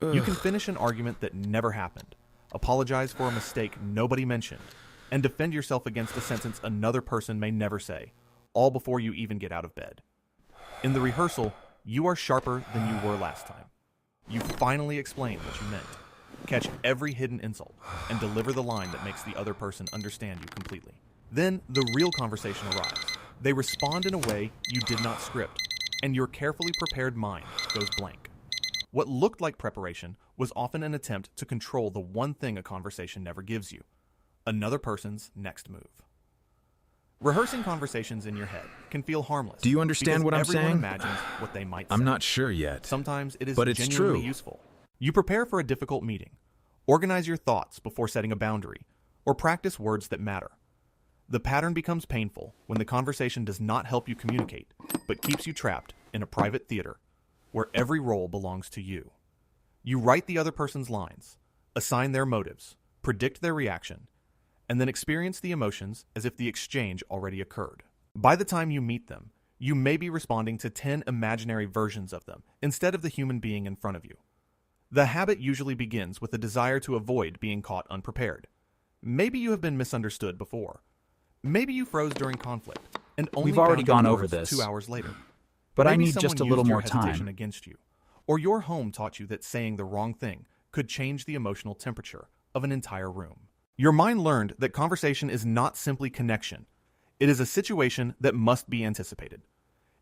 You can finish an argument that never happened, apologize for a mistake nobody mentioned, and defend yourself against a sentence another person may never say, all before you even get out of bed. In the rehearsal, you are sharper than you were last time. You finally explain what you meant, catch every hidden insult, and deliver the line that makes the other person understand you completely. Then the real conversation arrives. They respond in a way you did not script, and your carefully prepared mind goes blank. What looked like preparation was often an attempt to control the one thing a conversation never gives you: another person's next move. Rehearsing conversations in your head can feel harmless. Do you understand what I'm saying? Everyone imagines what they might say. I'm not sure yet. Sometimes it is but it's genuinely true. useful. You prepare for a difficult meeting, organize your thoughts before setting a boundary, or practice words that matter. The pattern becomes painful when the conversation does not help you communicate, but keeps you trapped in a private theater where every role belongs to you. You write the other person's lines, assign their motives, predict their reaction, and then experience the emotions as if the exchange already occurred. By the time you meet them, you may be responding to 10 imaginary versions of them instead of the human being in front of you. The habit usually begins with a desire to avoid being caught unprepared. Maybe you have been misunderstood before. Maybe you froze during conflict and only We've already found your gone over words this. 2 hours later. But I Maybe need someone just a used little your more hesitation time. against you, or your home taught you that saying the wrong thing could change the emotional temperature of an entire room. Your mind learned that conversation is not simply connection. It is a situation that must be anticipated.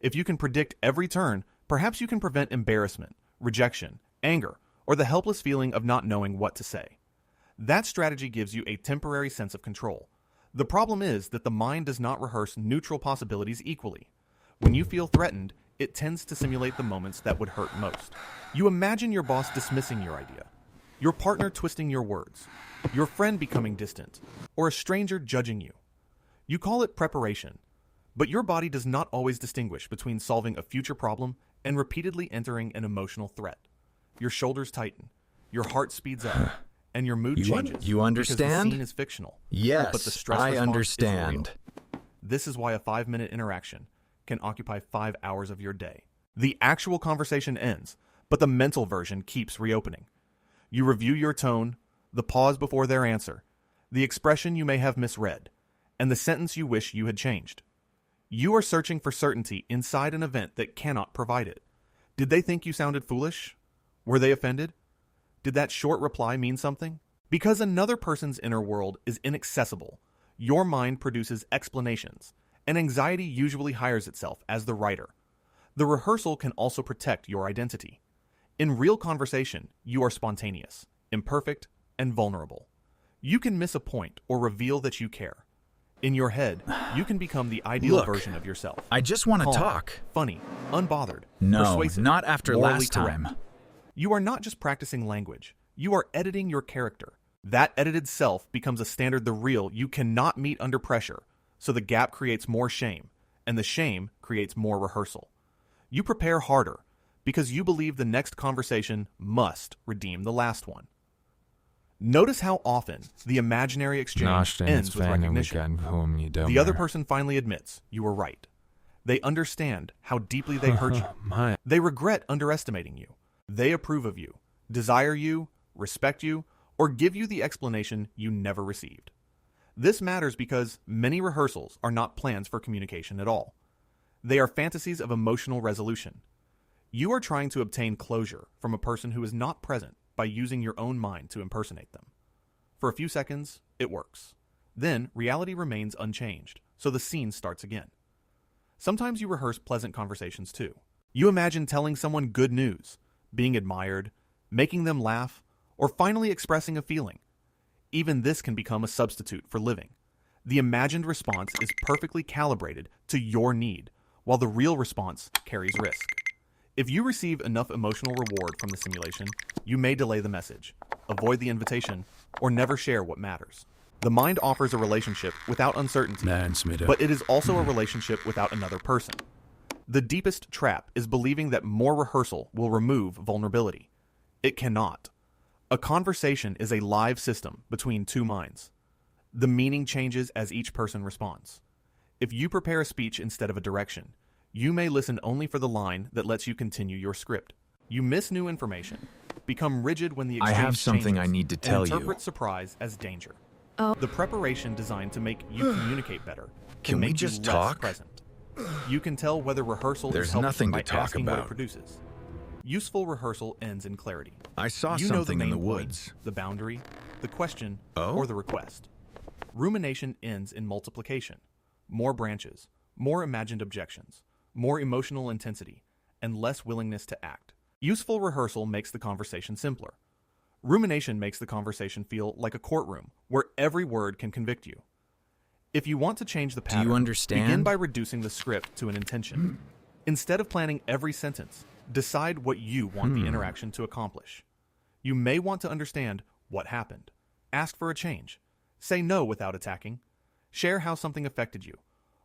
If you can predict every turn, perhaps you can prevent embarrassment, rejection, anger, or the helpless feeling of not knowing what to say. That strategy gives you a temporary sense of control. The problem is that the mind does not rehearse neutral possibilities equally. When you feel threatened, it tends to simulate the moments that would hurt most. You imagine your boss dismissing your idea, your partner twisting your words, your friend becoming distant, or a stranger judging you. You call it preparation, but your body does not always distinguish between solving a future problem and repeatedly entering an emotional threat. Your shoulders tighten, your heart speeds up, and your mood changes. You understand? Because the scene is fictional. Yes, but the stress I response is real. understand. This is why a 5-minute interaction can occupy 5 hours of your day. The actual conversation ends, but the mental version keeps reopening. You review your tone, the pause before their answer, the expression you may have misread, and the sentence you wish you had changed. You are searching for certainty inside an event that cannot provide it. Did they think you sounded foolish? Were they offended? Did that short reply mean something? Because another person's inner world is inaccessible, your mind produces explanations, and anxiety usually hires itself as the writer. The rehearsal can also protect your identity. In real conversation, you are spontaneous, imperfect, and vulnerable. You can miss a point or reveal that you care. In your head, you can become the ideal version of yourself. I just want to Calm, talk. funny, unbothered, No, persuasive, not after morally last time. correct. You are not just practicing language. You are editing your character. That edited self becomes a standard the real you cannot meet under pressure, so the gap creates more shame, and the shame creates more rehearsal. You prepare harder because you believe the next conversation must redeem the last one. Notice how often the imaginary exchange ends with recognition. The other person finally admits you were right. They understand how deeply they hurt you. They regret underestimating you. They approve of you, desire you, respect you, or give you the explanation you never received. This matters because many rehearsals are not plans for communication at all. They are fantasies of emotional resolution. You are trying to obtain closure from a person who is not present by using your own mind to impersonate them. For a few seconds, it works. Then, reality remains unchanged, so the scene starts again. Sometimes you rehearse pleasant conversations too. You imagine telling someone good news, being admired, making them laugh, or finally expressing a feeling. Even this can become a substitute for living. The imagined response is perfectly calibrated to your need, while the real response carries risk. If you receive enough emotional reward from the simulation, you may delay the message, avoid the invitation, or never share what matters. The mind offers a relationship without uncertainty, but it is also a relationship without another person. The deepest trap is believing that more rehearsal will remove vulnerability. It cannot. A conversation is a live system between two minds. The meaning changes as each person responds. If you prepare a speech instead of a direction, you may listen only for the line that lets you continue your script. You miss new information, Become rigid when the I exchange have something changes, I need to and tell you. interpret surprise as danger. Oh. The preparation designed to make you communicate better Can we make just you less talk? present. You can tell whether rehearsal There's is helpful nothing by to talk asking what it about. produces. Useful rehearsal ends in clarity. I saw You know something the in main the point, woods. the boundary, the question, Oh? or the request. Rumination ends in multiplication. More branches, more imagined objections, more emotional intensity, and less willingness to act. Useful rehearsal makes the conversation simpler. Rumination makes the conversation feel like a courtroom where every word can convict you. If you want to change the pattern, understand? begin by reducing the script to an intention. Instead of planning every sentence, decide what you want the interaction to accomplish. You may want to understand what happened, ask for a change, say no without attacking, share how something affected you,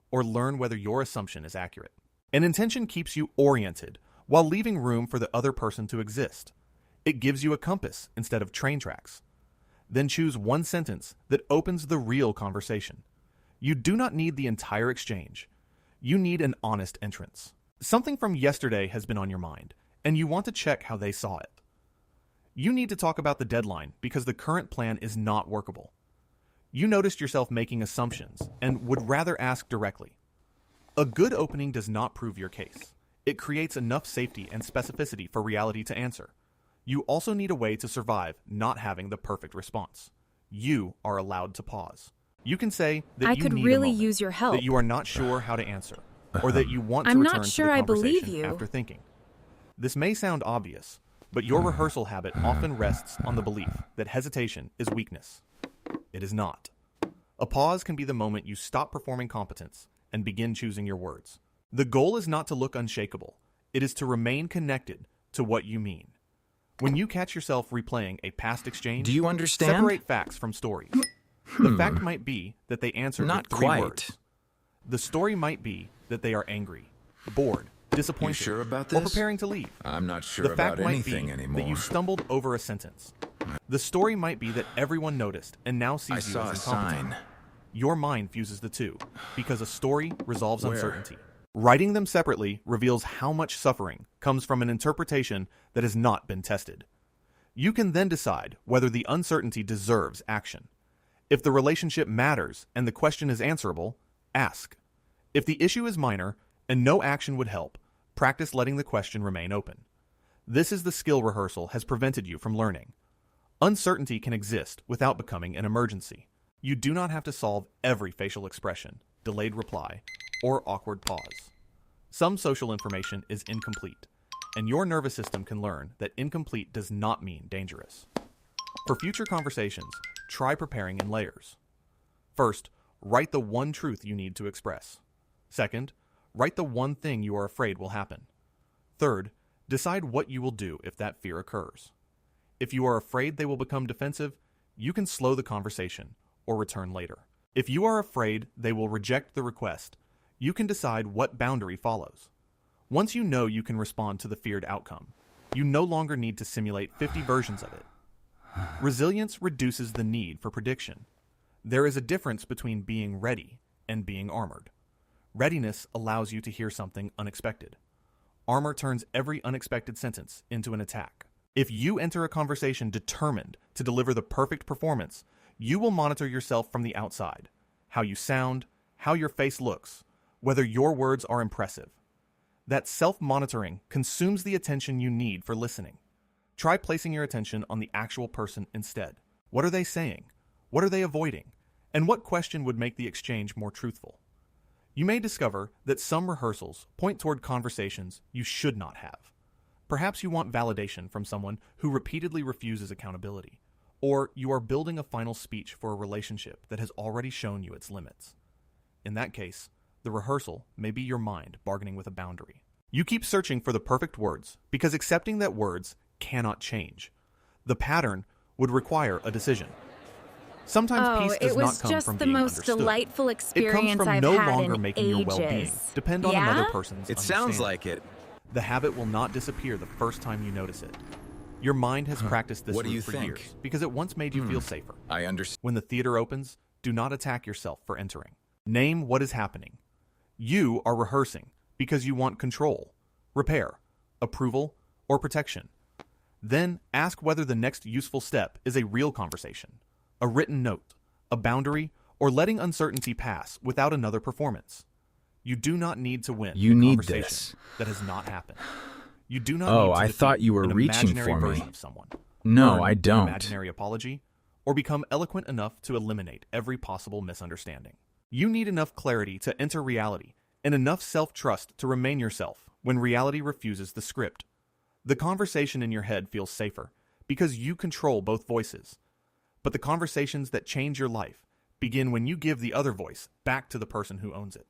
or learn whether your assumption is accurate. An intention keeps you oriented while leaving room for the other person to exist. It gives you a compass instead of train tracks. Then choose one sentence that opens the real conversation. You do not need the entire exchange. You need an honest entrance. Something from yesterday has been on your mind, and you want to check how they saw it. You need to talk about the deadline because the current plan is not workable. You noticed yourself making assumptions and would rather ask directly. A good opening does not prove your case. It creates enough safety and specificity for reality to answer. You also need a way to survive not having the perfect response. You are allowed to pause. You can say that I you could need really a moment, use your help. that you are not sure how to answer, or that you want to I'm return not to sure the I believe conversation you. after thinking. This may sound obvious, but your rehearsal habit often rests on the belief that hesitation is weakness. It is not. A pause can be the moment you stop performing competence and begin choosing your words. The goal is not to look unshakable. It is to remain connected to what you mean. When you catch yourself replaying a past exchange, Do you understand? separate facts from story. The fact might be that they answered Not with 3 quite. words. The story might be that they are angry, bored, disappointed, You sure about or this? preparing to leave. I'm not sure The fact about might anything be anymore. that you stumbled over a sentence. The story might be that everyone noticed and now I sees you saw a as incompetent. sign. Your mind fuses the two, because a story resolves Where? uncertainty. Writing them separately reveals how much suffering comes from an interpretation that has not been tested. You can then decide whether the uncertainty deserves action. If the relationship matters and the question is answerable, ask. If the issue is minor and no action would help, practice letting the question remain open. This is the skill rehearsal has prevented you from learning. Uncertainty can exist without becoming an emergency. You do not have to solve every facial expression, delayed reply, or awkward pause. Some social information is incomplete, and your nervous system can learn that incomplete does not mean dangerous. For future conversations, try preparing in layers. First, write the one truth you need to express. Second, write the one thing you are afraid will happen. Third, decide what you will do if that fear occurs. If you are afraid they will become defensive, you can slow the conversation or return later. If you are afraid they will reject the request, you can decide what boundary follows. Once you know you can respond to the feared outcome, you no longer need to simulate 50 versions of it. Resilience reduces the need for prediction. There is a difference between being ready and being armored. Readiness allows you to hear something unexpected. Armor turns every unexpected sentence into an attack. If you enter a conversation determined to deliver the perfect performance, you will monitor yourself from the outside, how you sound, how your face looks, whether your words are impressive. That self-monitoring consumes the attention you need for listening. Try placing your attention on the actual person instead. What are they saying? What are they avoiding? And what question would make the exchange more truthful? You may discover that some rehearsals point toward conversations you should not have. Perhaps you want validation from someone who repeatedly refuses accountability, or you are building a final speech for a relationship that has already shown you its limits. In that case, the rehearsal may be your mind bargaining with a boundary. You keep searching for the perfect words because accepting that words cannot change. The pattern would require a decision. Sometimes peace does it not was come just from the being most understood. delightful It comes experience from I've no had longer in making your well-being ages. depend on Yeah? another person's It sounds understanding. like it. The habit will not disappear the first time you notice it. Your mind has practiced this What do route you for think? years because it once made you feel safer. I understand. When the theater opens, do not attack yourself for entering. Name what is happening. You are rehearsing because you want control, repair, approval, or protection. Then ask whether the next useful step is a real conversation, a written note, a boundary, or letting uncertainty pass without another performance. You do not need to win You a need conversation this. that has not happened. You do not Oh, need to I defeat thought you were an reaching imaginary for me. version of someone. No, earn I an don't. imaginary apology, or become eloquent enough to eliminate every possible misunderstanding. You need enough clarity to enter reality and enough self-trust to remain yourself when reality refuses the script. The conversation in your head feels safer because you control both voices. But the conversations that change your life begin when you give the other voice back to the person who owns it.